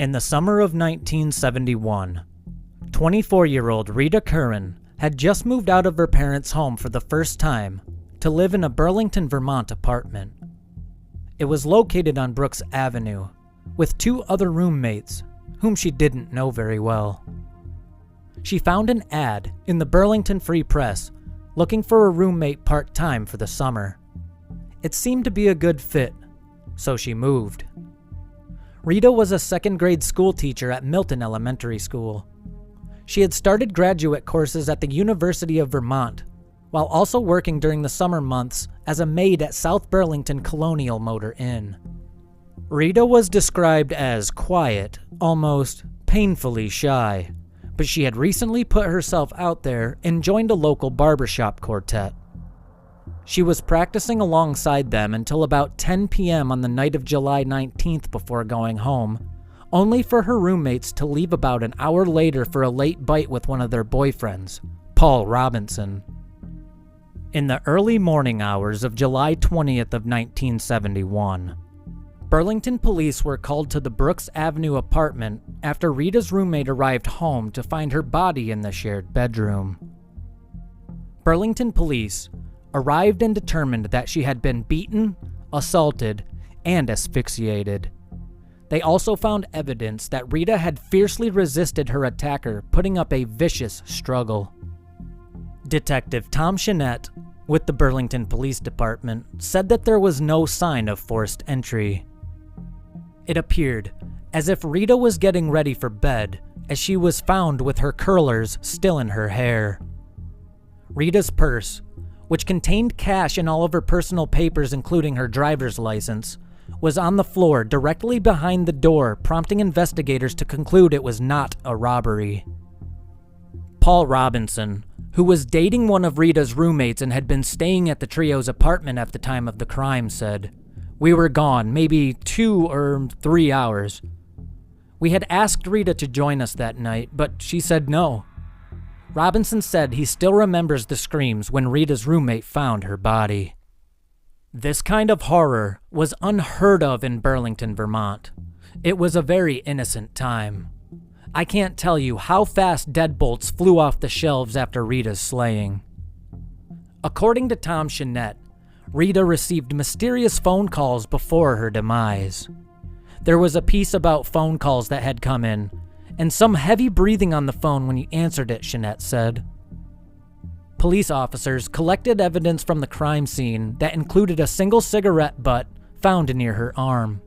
In the summer of 1971, 24-year-old Rita Curran had just moved out of her parents' home for the first time to live in a Burlington, Vermont apartment. It was located on Brooks Avenue, with two other roommates whom she didn't know very well. She found an ad in the Burlington Free Press looking for a roommate part-time for the summer. It seemed to be a good fit, so she moved. Rita was a second-grade school teacher at Milton Elementary School. She had started graduate courses at the University of Vermont, while also working during the summer months as a maid at South Burlington Colonial Motor Inn. Rita was described as quiet, almost painfully shy, but she had recently put herself out there and joined a local barbershop quartet. She was practicing alongside them until about 10 p.m. on the night of July 19th before going home, only for her roommates to leave about an hour later for a late bite with one of their boyfriends, Paul Robinson. In the early morning hours of July 20th of 1971, Burlington police were called to the Brooks Avenue apartment after Rita's roommate arrived home to find her body in the shared bedroom. Burlington police arrived and determined that she had been beaten, assaulted, and asphyxiated. They also found evidence that Rita had fiercely resisted her attacker, putting up a vicious struggle. Detective Tom Shinnett, with the Burlington Police Department, said that there was no sign of forced entry. It appeared as if Rita was getting ready for bed, as she was found with her curlers still in her hair. Rita's purse, which contained cash and all of her personal papers including her driver's license, was on the floor directly behind the door, prompting investigators to conclude it was not a robbery. Paul Robinson, who was dating one of Rita's roommates and had been staying at the trio's apartment at the time of the crime, said, "We were gone maybe 2 or 3 hours. We had asked Rita to join us that night, but she said no." Robinson said he still remembers the screams when Rita's roommate found her body. This kind of horror was unheard of in Burlington, Vermont. It was a very innocent time. I can't tell you how fast deadbolts flew off the shelves after Rita's slaying. According to Tom Shinnett, Rita received mysterious phone calls before her demise. There was a piece about phone calls that had come in, and some heavy breathing on the phone when you answered it, Shinnett said. Police officers collected evidence from the crime scene that included a single cigarette butt found near her arm.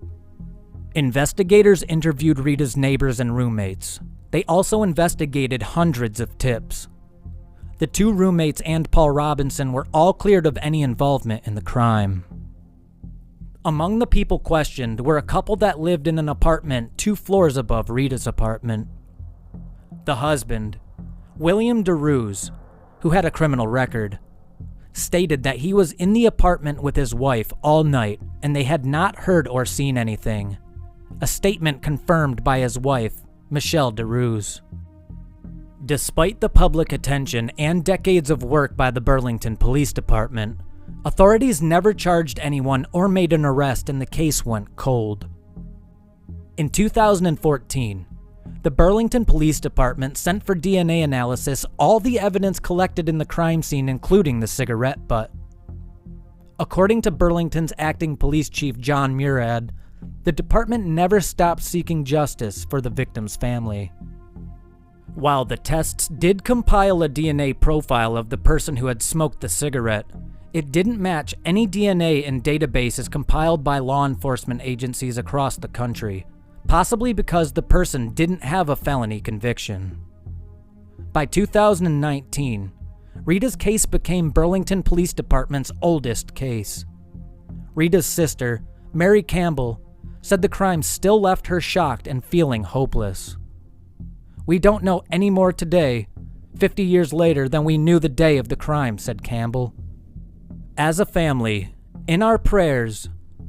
Investigators interviewed Rita's neighbors and roommates. They also investigated hundreds of tips. The two roommates and Paul Robinson were all cleared of any involvement in the crime. Among the people questioned were a couple that lived in an apartment 2 floors above Rita's apartment. The husband, William DeRoos, who had a criminal record, stated that he was in the apartment with his wife all night and they had not heard or seen anything, a statement confirmed by his wife, Michelle DeRoos. Despite the public attention and decades of work by the Burlington Police Department, authorities never charged anyone or made an arrest and the case went cold. In 2014, the Burlington Police Department sent for DNA analysis all the evidence collected in the crime scene, including the cigarette butt. According to Burlington's acting police chief John Murad, the department never stopped seeking justice for the victim's family. While the tests did compile a DNA profile of the person who had smoked the cigarette, it didn't match any DNA in databases compiled by law enforcement agencies across the country, possibly because the person didn't have a felony conviction. By 2019, Rita's case became Burlington Police Department's oldest case. Rita's sister, Mary Campbell, said the crime still left her shocked and feeling hopeless. "We don't know any more today, 50 years later, than we knew the day of the crime," said Campbell. "As a family, in our prayers,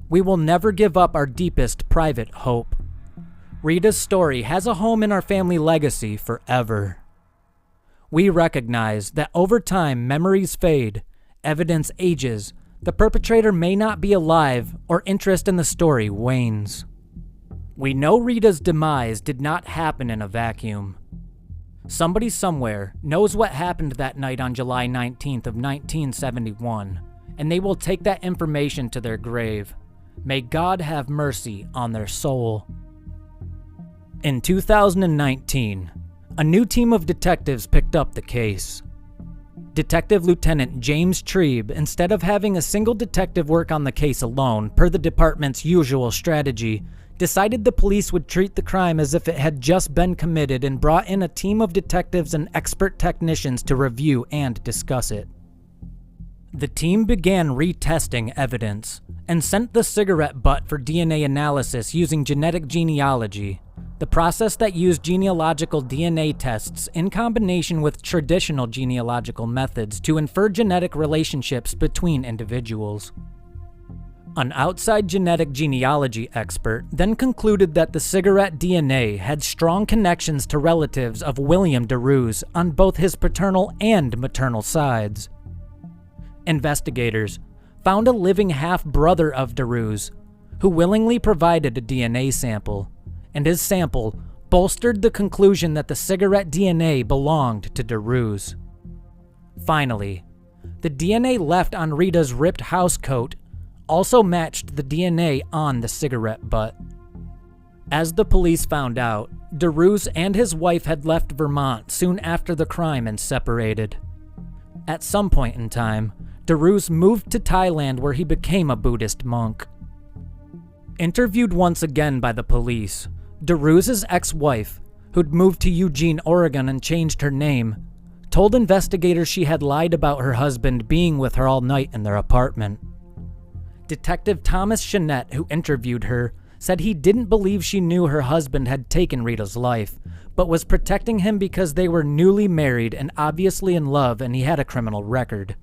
we will never give up our deepest private hope. Rita's story has a home in our family legacy forever. We recognize that over time memories fade, evidence ages, the perpetrator may not be alive, or interest in the story wanes. We know Rita's demise did not happen in a vacuum. Somebody somewhere knows what happened that night on July 19th of 1971, and they will take that information to their grave. May God have mercy on their soul. In 2019, a new team of detectives picked up the case. Detective Lieutenant James Trebe, instead of having a single detective work on the case alone, per the department's usual strategy, decided the police would treat the crime as if it had just been committed and brought in a team of detectives and expert technicians to review and discuss it. The team began retesting evidence and sent the cigarette butt for DNA analysis using genetic genealogy, the process that used genealogical DNA tests in combination with traditional genealogical methods to infer genetic relationships between individuals. An outside genetic genealogy expert then concluded that the cigarette DNA had strong connections to relatives of William DeRoos on both his paternal and maternal sides. Investigators found a living half-brother of DeRoos, who willingly provided a DNA sample, and his sample bolstered the conclusion that the cigarette DNA belonged to DeRoos. Finally, the DNA left on Rita's ripped housecoat also matched the DNA on the cigarette butt. As the police found out, DeRoos and his wife had left Vermont soon after the crime and separated. At some point in time, DeRoos moved to Thailand where he became a Buddhist monk. Interviewed once again by the police, DeRoos' ex-wife, who'd moved to Eugene, Oregon and changed her name, told investigators she had lied about her husband being with her all night in their apartment. Detective Thomas Chenette, who interviewed her, said he didn't believe she knew her husband had taken Rita's life, but was protecting him because they were newly married and obviously in love and he had a criminal record.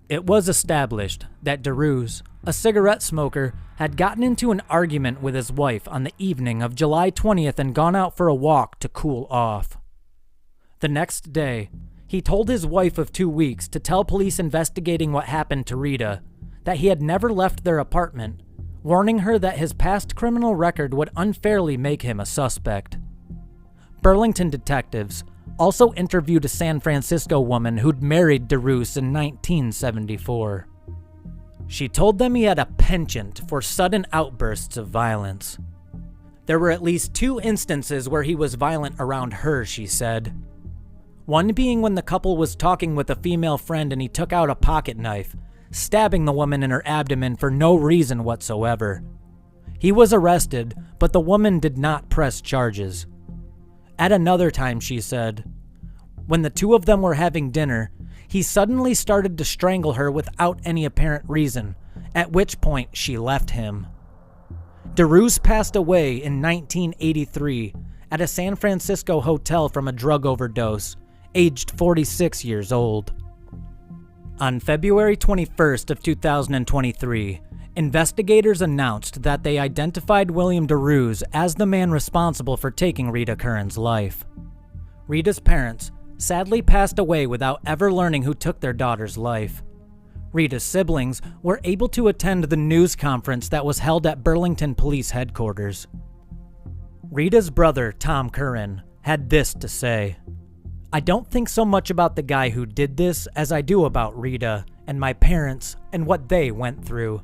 It was established that DeRoos, a cigarette smoker, had gotten into an argument with his wife on the evening of July 20th and gone out for a walk to cool off. The next day, he told his wife of 2 weeks to tell police investigating what happened to Rita that he had never left their apartment, warning her that his past criminal record would unfairly make him a suspect. Burlington detectives also interviewed a San Francisco woman who'd married DeRoos in 1974. She told them he had a penchant for sudden outbursts of violence. There were at least 2 instances where he was violent around her, she said. One being when the couple was talking with a female friend and he took out a pocket knife, stabbing the woman in her abdomen for no reason whatsoever. He was arrested, but the woman did not press charges. At another time, she said, when the 2 of them were having dinner, he suddenly started to strangle her without any apparent reason, at which point she left him. DeRoos passed away in 1983 at a San Francisco hotel from a drug overdose, aged 46 years old. On February 21st of 2023, investigators announced that they identified William DeRoos as the man responsible for taking Rita Curran's life. Rita's parents sadly passed away without ever learning who took their daughter's life. Rita's siblings were able to attend the news conference that was held at Burlington Police Headquarters. Rita's brother, Tom Curran, had this to say: "I don't think so much about the guy who did this as I do about Rita and my parents and what they went through.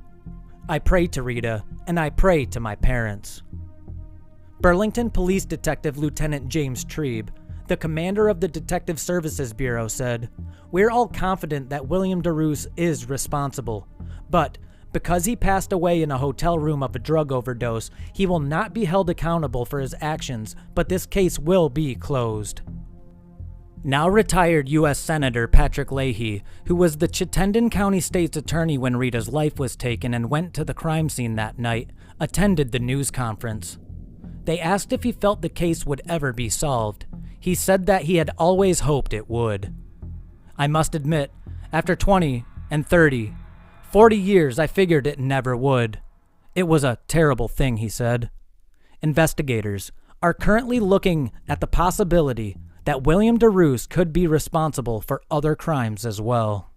I pray to Rita and I pray to my parents." Burlington Police Detective Lieutenant James Trebe, the commander of the Detective Services Bureau, said, "We're all confident that William DeRoos is responsible, but because he passed away in a hotel room of a drug overdose, he will not be held accountable for his actions, but this case will be closed." Now retired U.S. Senator Patrick Leahy, who was the Chittenden County State's attorney when Rita's life was taken and went to the crime scene that night, attended the news conference. They asked if he felt the case would ever be solved. He said that he had always hoped it would. "I must admit, after 20 and 30, 40 years, I figured it never would. It was a terrible thing," he said. Investigators are currently looking at the possibility that William DeRoos could be responsible for other crimes as well.